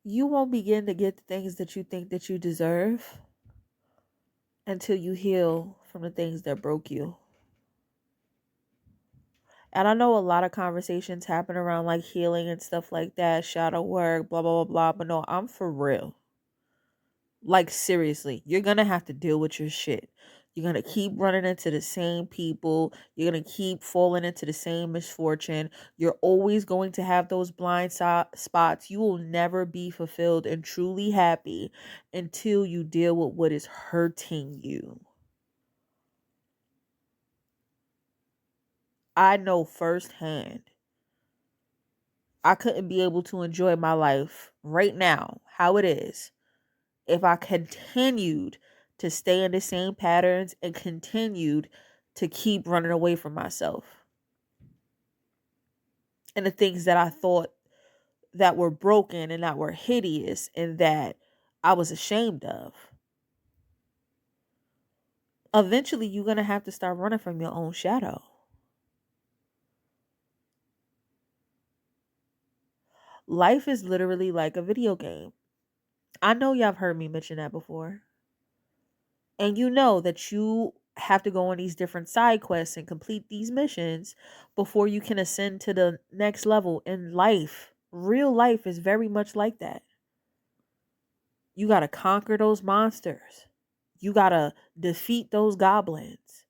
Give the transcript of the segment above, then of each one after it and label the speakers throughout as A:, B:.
A: You won't begin to get the things that you think that you deserve until you heal from the things that broke you. And I know a lot of conversations happen around like healing and stuff like that, shadow work, blah, blah, blah, blah. But no, I'm for real. Like, seriously, you're going to have to deal with your shit. You're going to keep running into the same people. You're going to keep falling into the same misfortune. You're always going to have those blind spots. You will never be fulfilled and truly happy until you deal with what is hurting you. I know firsthand. I couldn't be able to enjoy my life right now, how it is, if I continued to stay in the same patterns and continued to keep running away from myself and the things that I thought that were broken and that were hideous and that I was ashamed of. Eventually, you're going to have to start running from your own shadow. Life is literally like a video game. I know y'all have heard me mention that before. And you know that you have to go on these different side quests and complete these missions before you can ascend to the next level in life. Real life is very much like that. You got to conquer those monsters. You got to defeat those goblins.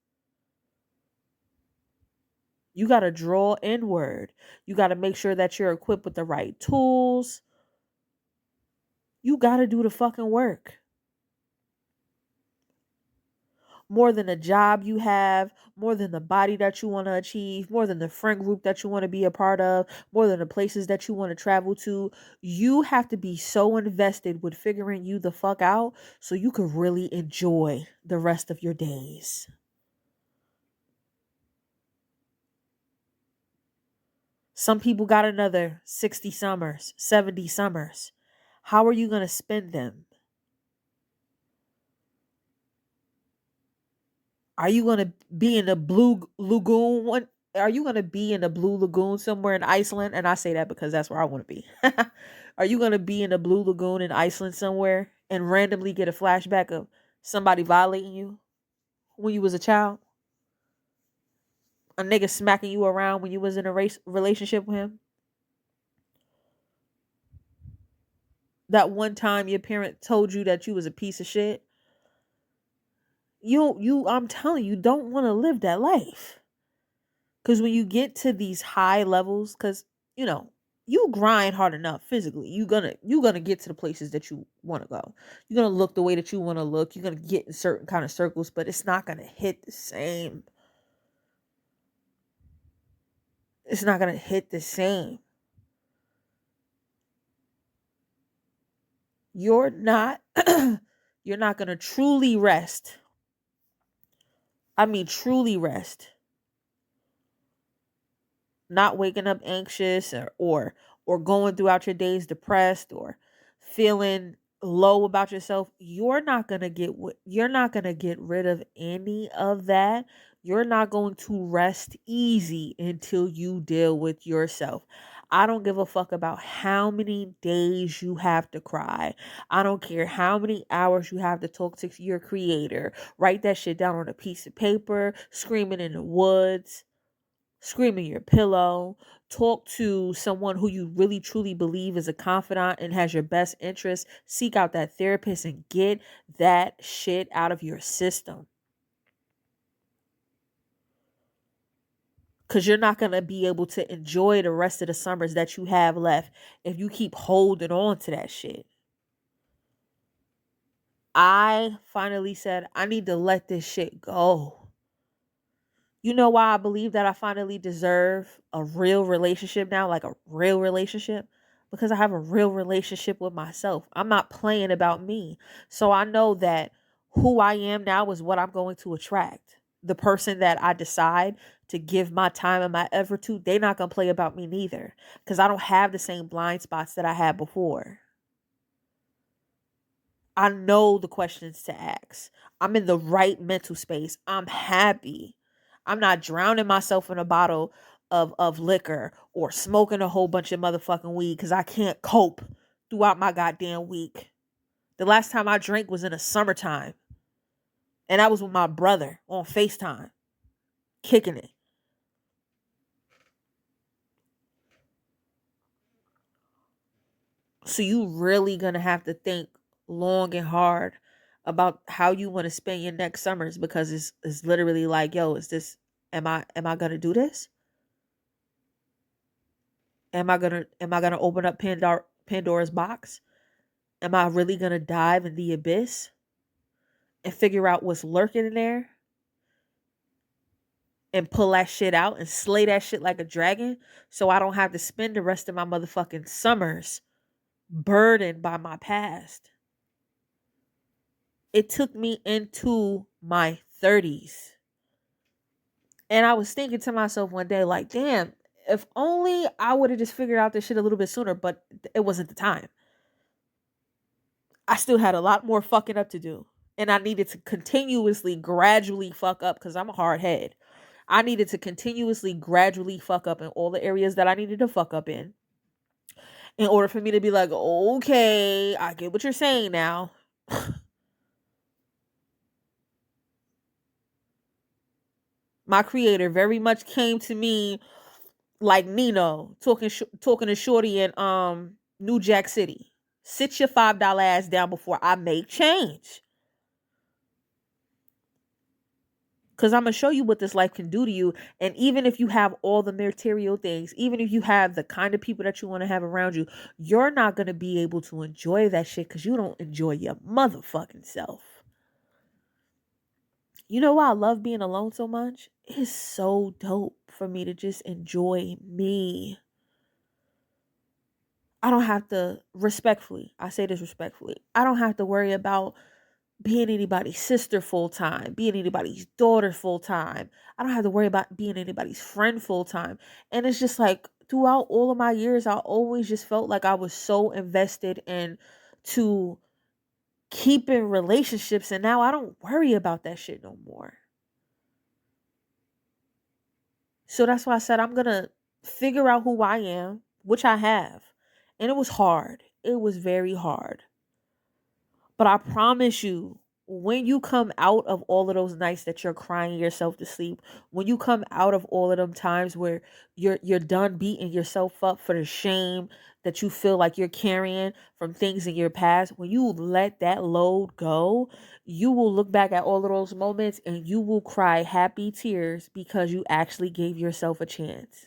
A: You got to draw inward. You got to make sure that you're equipped with the right tools. You got to do the fucking work. More than the job you have, more than the body that you want to achieve, more than the friend group that you want to be a part of, more than the places that you want to travel to. You have to be so invested with figuring you the fuck out so you can really enjoy the rest of your days. Some people got another 60 summers, 70 summers. How are you going to spend them? Are you going to be in the Blue Lagoon one? Are you going to be in the Blue Lagoon somewhere in Iceland? And I say that because that's where I want to be. Are you going to be in the Blue Lagoon in Iceland somewhere and randomly get a flashback of somebody violating you when you was a child? A nigga smacking you around when you was in a relationship with him? That one time your parent told you that you was a piece of shit? I'm telling you, don't want to live that life. Because when you get to these high levels, because you know you grind hard enough physically, you're gonna get to the places that you want to go. You're gonna look the way that you want to look. You're gonna get in certain kind of circles, but it's not gonna hit the same. It's not gonna hit the same. You're not. You're not gonna truly rest. I mean, truly rest. Not waking up anxious or going throughout your days depressed or feeling low about yourself. You're not going to get rid of any of that. You're not going to rest easy until you deal with yourself. I don't give a fuck about how many days you have to cry. I don't care how many hours you have to talk to your creator. Write that shit down on a piece of paper, screaming in the woods, scream in your pillow, talk to someone who you really truly believe is a confidant and has your best interest. Seek out that therapist and get that shit out of your system. Because you're not going to be able to enjoy the rest of the summers that you have left if you keep holding on to that shit. I finally said, I need to let this shit go. You know why I believe that I finally deserve a real relationship now, like a real relationship? Because I have a real relationship with myself. I'm not playing about me. So I know that who I am now is what I'm going to attract. The person that I decide to give my time and my effort to, they're not going to play about me neither. Because I don't have the same blind spots that I had before. I know the questions to ask. I'm in the right mental space. I'm happy. I'm not drowning myself in a bottle of liquor or smoking a whole bunch of motherfucking weed because I can't cope throughout my goddamn week. The last time I drank was in the summertime. And I was with my brother on FaceTime, kicking it. So you really gonna have to think long and hard about how you want to spend your next summers, because it's literally like, yo, is this am I gonna do this? Am I gonna open up Pandora's box? Am I really gonna dive in the abyss and figure out what's lurking in there and pull that shit out and slay that shit like a dragon, so I don't have to spend the rest of my motherfucking summers burdened by my past? It took me into my 30s. And I was thinking to myself one day, like, damn, if only I would have just figured out this shit a little bit sooner, but it wasn't the time. I still had a lot more fucking up to do. And I needed to continuously, gradually fuck up, because I'm a hard head. I needed to continuously, gradually fuck up in all the areas that I needed to fuck up in order for me to be like, okay, I get what you're saying now. My creator very much came to me like Nino talking to Shorty in New Jack City. Sit your $5 ass down before I make change. Because I'm going to show you what this life can do to you. And even if you have all the material things, even if you have the kind of people that you want to have around you, you're not going to be able to enjoy that shit because you don't enjoy your motherfucking self. You know why I love being alone so much? It's so dope for me to just enjoy me. I don't have to, respectfully, I say this respectfully, I don't have to worry about being anybody's sister full time, being anybody's daughter full time. I don't have to worry about being anybody's friend full time. And it's just like throughout all of my years, I always just felt like I was so invested in to keep in relationships. And now I don't worry about that shit no more. So that's why I said I'm going to figure out who I am, which I have. And it was hard. It was very hard. But I promise you, when you come out of all of those nights that you're crying yourself to sleep, when you come out of all of them times where you're done beating yourself up for the shame that you feel like you're carrying from things in your past, when you let that load go, you will look back at all of those moments and you will cry happy tears because you actually gave yourself a chance.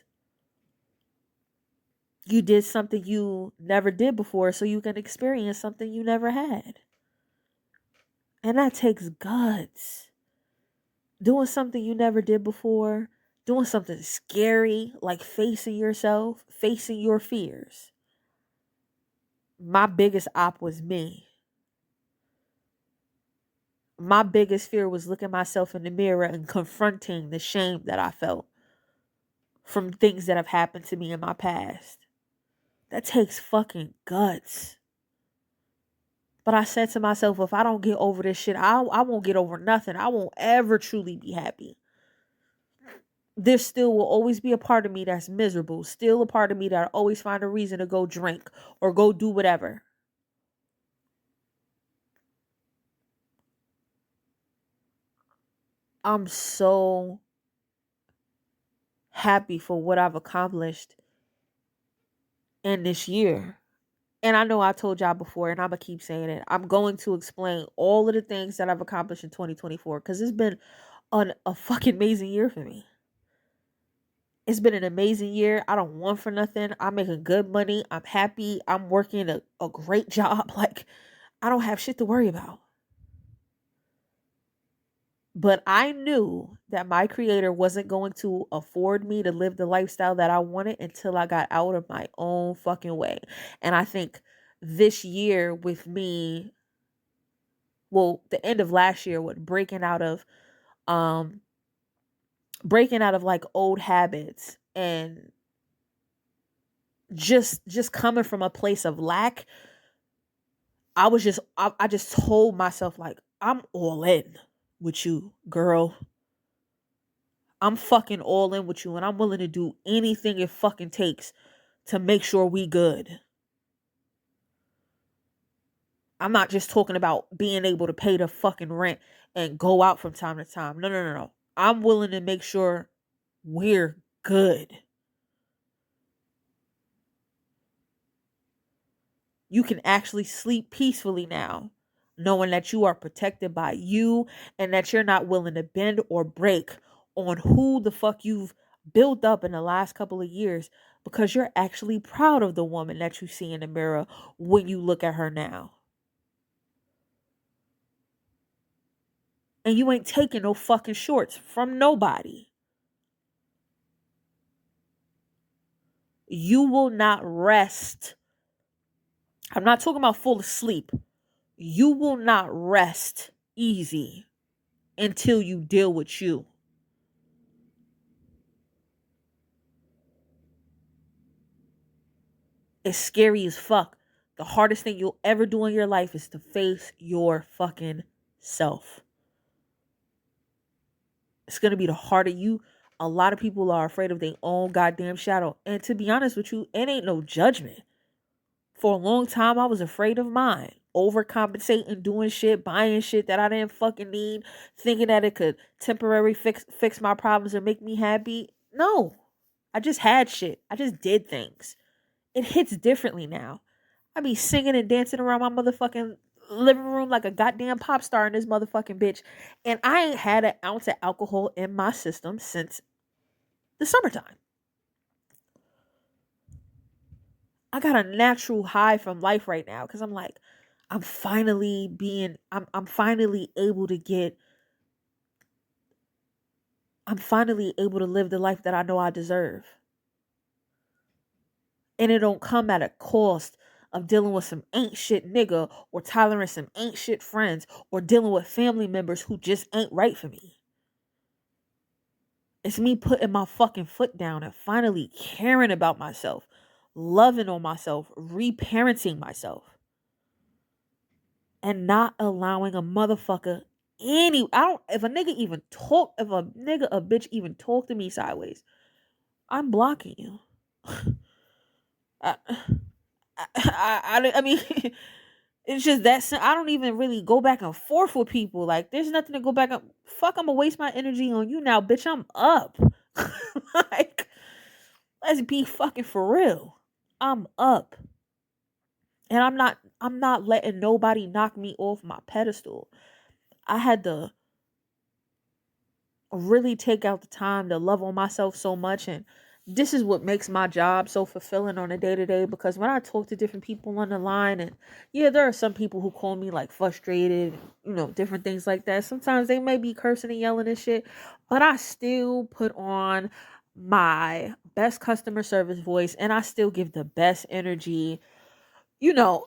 A: You did something you never did before so you can experience something you never had. And that takes guts. Doing something you never did before, doing something scary, like facing yourself, facing your fears. My biggest op was me. My biggest fear was looking myself in the mirror and confronting the shame that I felt from things that have happened to me in my past. That takes fucking guts. But I said to myself, if I don't get over this shit, I won't get over nothing. I won't ever truly be happy. There still will always be a part of me that's miserable. Still a part of me that I always find a reason to go drink or go do whatever. I'm so happy for what I've accomplished in this year. And I know I told y'all before, and I'm going to keep saying it. I'm going to explain all of the things that I've accomplished in 2024 because it's been a fucking amazing year for me. It's been an amazing year. I don't want for nothing. I'm making good money. I'm happy. I'm working a great job. Like, I don't have shit to worry about. But I knew that my creator wasn't going to afford me to live the lifestyle that I wanted until I got out of my own fucking way. And I think this year with me, well, the end of last year with breaking out of like old habits and just coming from a place of lack, I just told myself, like, I'm all in with you, girl. I'm fucking all in with you, and I'm willing to do anything it fucking takes to make sure we good. I'm not just talking about being able to pay the fucking rent and go out from time to time. No, no, no, no. I'm willing to make sure we're good. You can actually sleep peacefully now, knowing that you are protected by you and that you're not willing to bend or break on who the fuck you've built up in the last couple of years, because you're actually proud of the woman that you see in the mirror when you look at her now. And you ain't taking no fucking shorts from nobody. You will not rest. I'm not talking about full of sleep. You will not rest easy until you deal with you. It's scary as fuck. The hardest thing you'll ever do in your life is to face your fucking self. It's going to be the harder you. A lot of people are afraid of their own goddamn shadow. And to be honest with you, it ain't no judgment. For a long time, I was afraid of mine. Overcompensating, doing shit, buying shit that I didn't fucking need, thinking that it could temporarily fix my problems and make me happy. No. I just had shit. I just did things. It hits differently now. I be singing and dancing around my motherfucking living room like a goddamn pop star in this motherfucking bitch. And I ain't had an ounce of alcohol in my system since the summertime. I got a natural high from life right now because I'm like, I'm finally able to get, I'm finally able to live the life that I know I deserve. And it don't come at a cost of dealing with some ain't shit nigga or tolerating some ain't shit friends or dealing with family members who just ain't right for me. It's me putting my fucking foot down and finally caring about myself, loving on myself, reparenting myself, and not allowing a motherfucker if a bitch even talk to me sideways, I'm blocking you. I mean, it's just that I don't even really go back and forth with people. Like, there's nothing to go back and fuck. I'm gonna waste my energy on you now, bitch. I'm up. Like, let's be fucking for real. I'm up, and I'm not letting nobody knock me off my pedestal. I had to really take out the time to love on myself so much, and this is what makes my job so fulfilling on a day-to-day, because when I talk to different people on the line, and yeah, there are some people who call me like frustrated, different things like that. Sometimes they may be cursing and yelling and shit, but I still put on my best customer service voice and I still give the best energy, to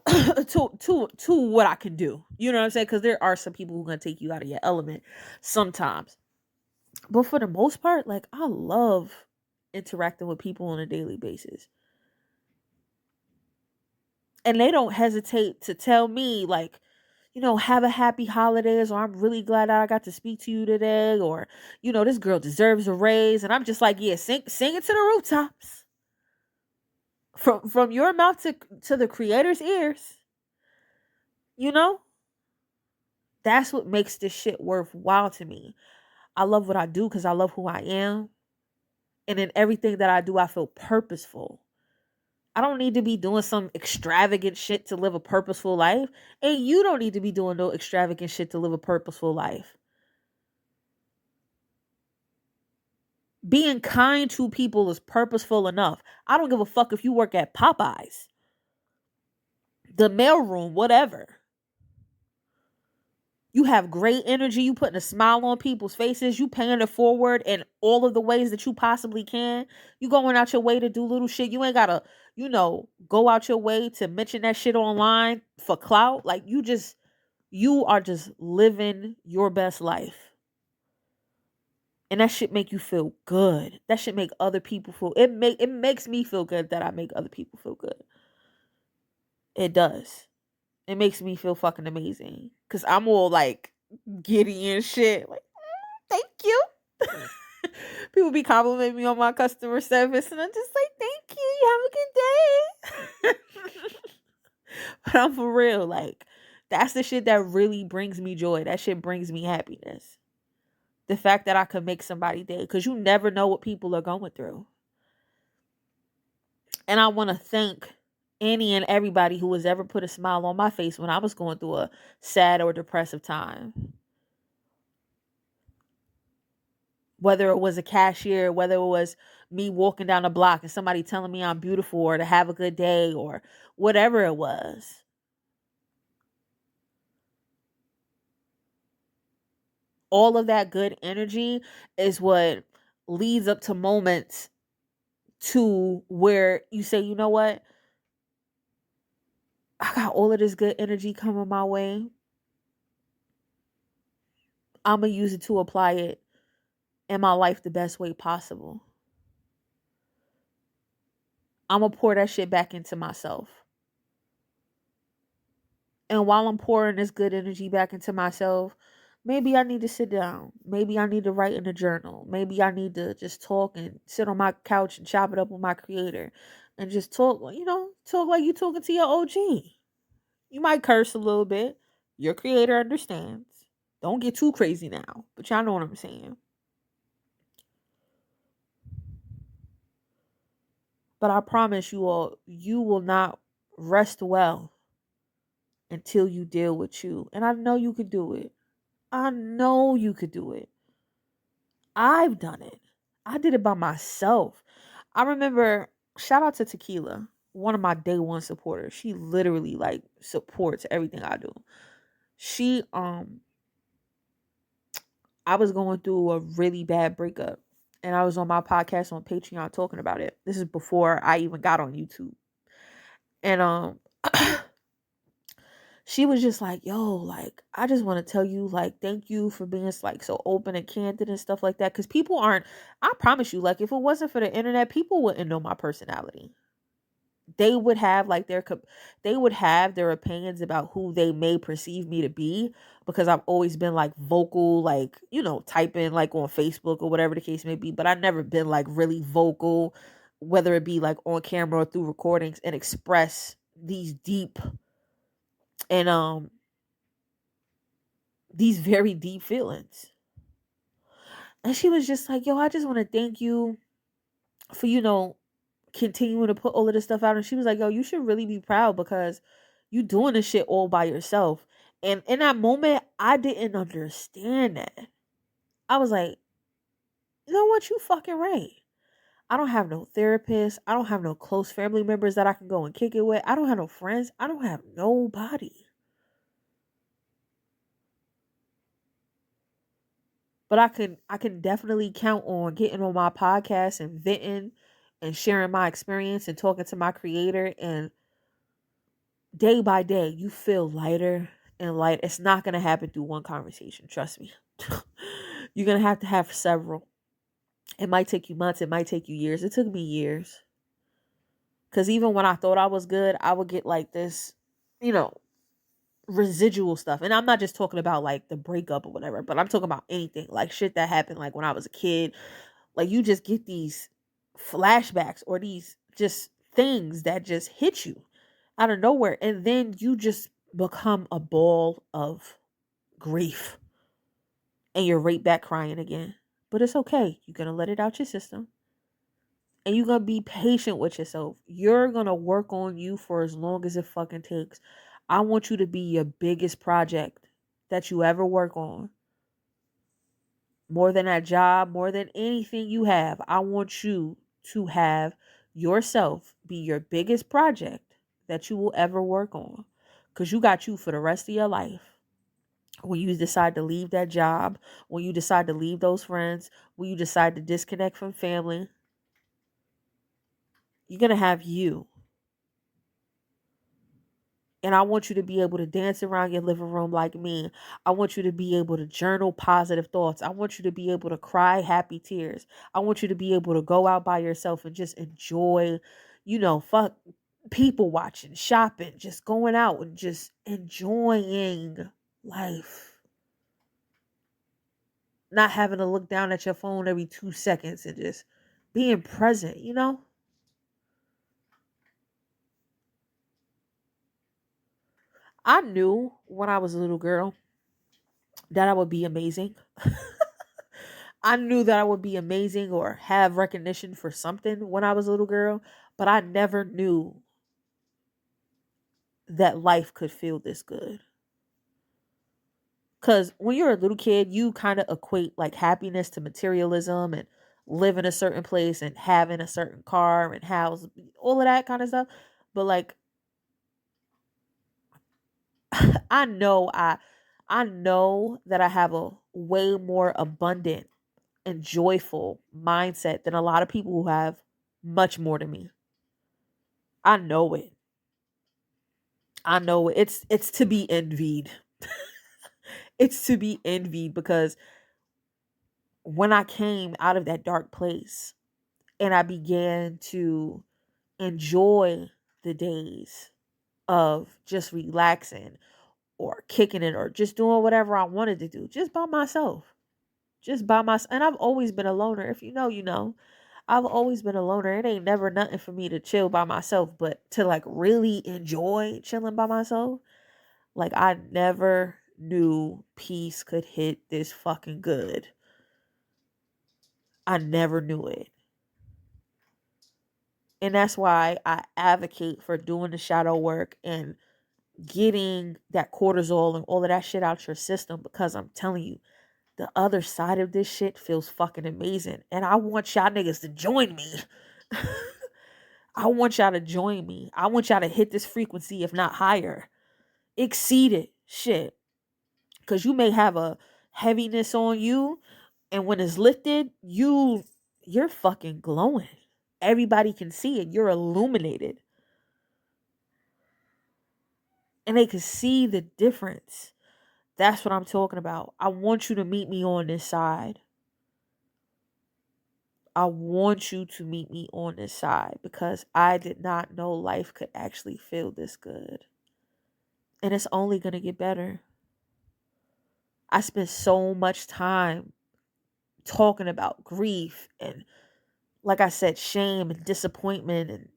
A: what I can do. You know what I'm saying? Because there are some people who are gonna take you out of your element sometimes. But for the most part, like, I love interacting with people on a daily basis. And they don't hesitate to tell me, like, have a happy holidays, or I'm really glad that I got to speak to you today, or, this girl deserves a raise. And I'm just like, yeah, sing it to the rooftops. From your mouth to the creator's ears. That's what makes this shit worthwhile to me. I love what I do because I love who I am. And in everything that I do, I feel purposeful. I don't need to be doing some extravagant shit to live a purposeful life. And you don't need to be doing no extravagant shit to live a purposeful life. Being kind to people is purposeful enough. I don't give a fuck if you work at Popeyes, the mailroom, whatever. You have great energy. You putting a smile on people's faces. You paying it forward in all of the ways that you possibly can. You going out your way to do little shit. You ain't gotta, go out your way to mention that shit online for clout. Like, you are just living your best life. And that shit make you feel good. That shit make other people feel, it makes me feel good that I make other people feel good. It does. It makes me feel fucking amazing. Cause I'm all like giddy and shit. Like, thank you. People be complimenting me on my customer service, and I'm just like, thank you. You have a good day. But I'm for real. Like, That's the shit that really brings me joy. That shit brings me happiness. The fact that I could make somebody day, because you never know what people are going through. And I want to thank any and everybody who has ever put a smile on my face when I was going through a sad or depressive time. Whether it was a cashier, whether it was me walking down the block and somebody telling me I'm beautiful or to have a good day or whatever it was. All of that good energy is what leads up to moments to where you say, you know what? I got all of this good energy coming my way. I'm going to use it to apply it in my life the best way possible. I'm going to pour that shit back into myself. And while I'm pouring this good energy back into myself, maybe I need to sit down. Maybe I need to write in a journal. Maybe I need to just talk and sit on my couch and chop it up with my creator and just talk, talk like you talking to your OG. You might curse a little bit. Your creator understands. Don't get too crazy now, but y'all know what I'm saying. But I promise you all, you will not rest well until you deal with you. And I know you could do it. I know you could do it. I've done it. I did it by myself. I remember, shout out to Tequila, one of my day one supporters. She literally like supports everything I do. I was going through a really bad breakup and I was on my podcast on Patreon talking about it. This is before I even got on YouTube. And she was just like, yo, like, I just want to tell you, like, thank you for being like so open and candid and stuff like that. Because people aren't, I promise you, like, if it wasn't for the internet, people wouldn't know my personality. They would have like they would have their opinions about who they may perceive me to be, because I've always been like vocal, like, typing like on Facebook or whatever the case may be. But I've never been like really vocal, whether it be like on camera or through recordings, and express these deep and these very deep feelings. And she was just like, yo, I just want to thank you for, continuing to put all of this stuff out. And she was like, yo, you should really be proud because you doing this shit all by yourself. And in that moment, I didn't understand that. I was like, you know what? You fucking right. I don't have no therapist. I don't have no close family members that I can go and kick it with. I don't have no friends. I don't have nobody. But I can definitely count on getting on my podcast and venting and sharing my experience and talking to my creator, and day by day you feel lighter and light. It's not going to happen through one conversation, trust me. You're going to have several. It might take you months, it might take you years. It took me years. Cuz even when I thought I was good, I would get like this, you know, residual stuff. And I'm not just talking about like the breakup or whatever, but I'm talking about anything, like shit that happened like when I was a kid. Like you just get these flashbacks or these just things that just hit you out of nowhere, and then you just become a ball of grief and you're right back crying again. But it's okay. You're going to let it out your system. And you're going to be patient with yourself. You're going to work on you for as long as it fucking takes. I want you to be your biggest project that you ever work on. More than that job, more than anything you have. I want you to have yourself be your biggest project that you will ever work on. Because you got you for the rest of your life. When you decide to leave that job, when you decide to leave those friends, when you decide to disconnect from family, you're going to have you. And I want you to be able to dance around your living room like me. I want you to be able to journal positive thoughts. I want you to be able to cry happy tears. I want you to be able to go out by yourself and just enjoy, fuck people watching, shopping, just going out and just enjoying life. Not having to look down at your phone every 2 seconds and just being present, I knew when I was a little girl that I would be amazing. I knew that I would be amazing or have recognition for something when I was a little girl, but I never knew that life could feel this good. Because when you're a little kid, you kind of equate like happiness to materialism and live in a certain place and having a certain car and house, all of that kind of stuff. But like, I know I know that I have a way more abundant and joyful mindset than a lot of people who have much more than me. I know it. I know it. It's to be envied. It's to be envied because when I came out of that dark place and I began to enjoy the days of just relaxing or kicking it or just doing whatever I wanted to do just by myself. Just by myself. And I've always been a loner. If you know, you know. I've always been a loner. It ain't never nothing for me to chill by myself, but to like really enjoy chilling by myself, like I never knew peace could hit this fucking good. I never knew it. And that's why I advocate for doing the shadow work and getting that cortisol and all of that shit out your system, because I'm telling you, the other side of this shit feels fucking amazing. And I want y'all niggas to join me. I want y'all to join me. I want y'all to hit this frequency, if not higher. Exceed it. Shit. Because you may have a heaviness on you, and when it's lifted, you're fucking glowing. Everybody can see it. You're illuminated. And they can see the difference. That's what I'm talking about. I want you to meet me on this side. I want you to meet me on this side because I did not know life could actually feel this good. And it's only going to get better. I spent so much time talking about grief and, like I said, shame and disappointment and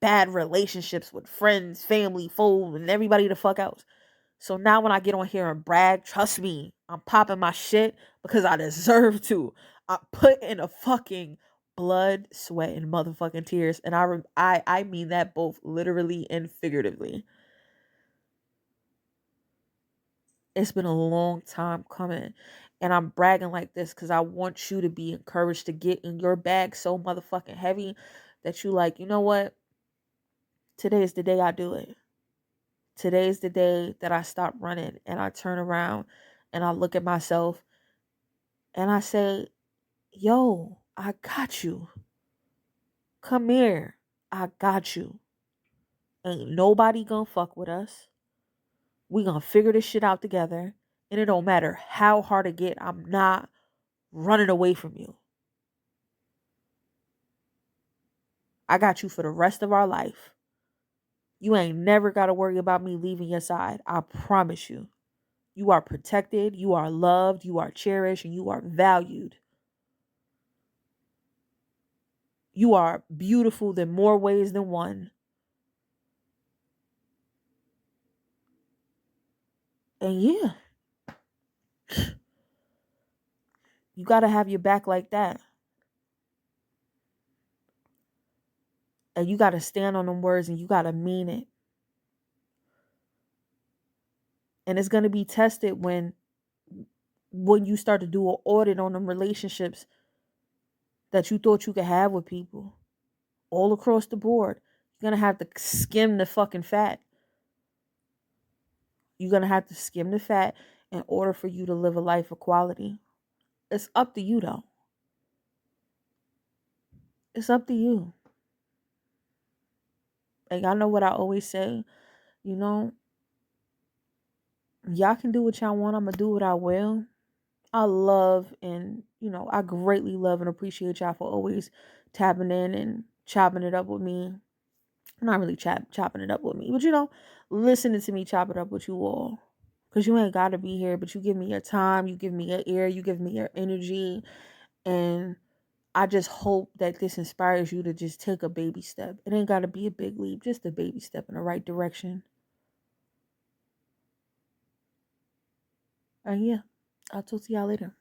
A: bad relationships with friends, family, foes, and everybody the fuck else. So now when I get on here and brag, trust me, I'm popping my shit because I deserve to. I put in a fucking blood, sweat, and motherfucking tears, and I mean that both literally and figuratively. It's been a long time coming, and I'm bragging like this because I want you to be encouraged to get in your bag so motherfucking heavy that you like, you know what? Today is the day I do it. Today is the day that I stop running and I turn around and I look at myself and I say, yo, I got you. Come here. I got you. Ain't nobody gonna fuck with us. We gonna figure this shit out together. And it don't matter how hard it get. I'm not running away from you. I got you for the rest of our life. You ain't never gotta worry about me leaving your side. I promise you. You are protected. You are loved. You are cherished. And you are valued. You are beautiful in more ways than one. And yeah, you got to have your back like that. And you got to stand on them words and you got to mean it. And it's going to be tested when you start to do an audit on them relationships that you thought you could have with people all across the board. You're going to have to skim the fucking fat. You're going to have to skim the fat in order for you to live a life of quality. It's up to you, though. It's up to you. And y'all know what I always say, you know, y'all can do what y'all want. I'm going to do what I will. I love and, you know, I greatly love and appreciate y'all for always tapping in and chopping it up with me. Not really chopping it up with me, but, you know, listening to me chop it up with you all. Because you ain't got to be here, but you give me your time, you give me your ear, you give me your energy. And I just hope that this inspires you to just take a baby step. It ain't got to be a big leap, just a baby step in the right direction. Yeah, I'll talk to y'all later.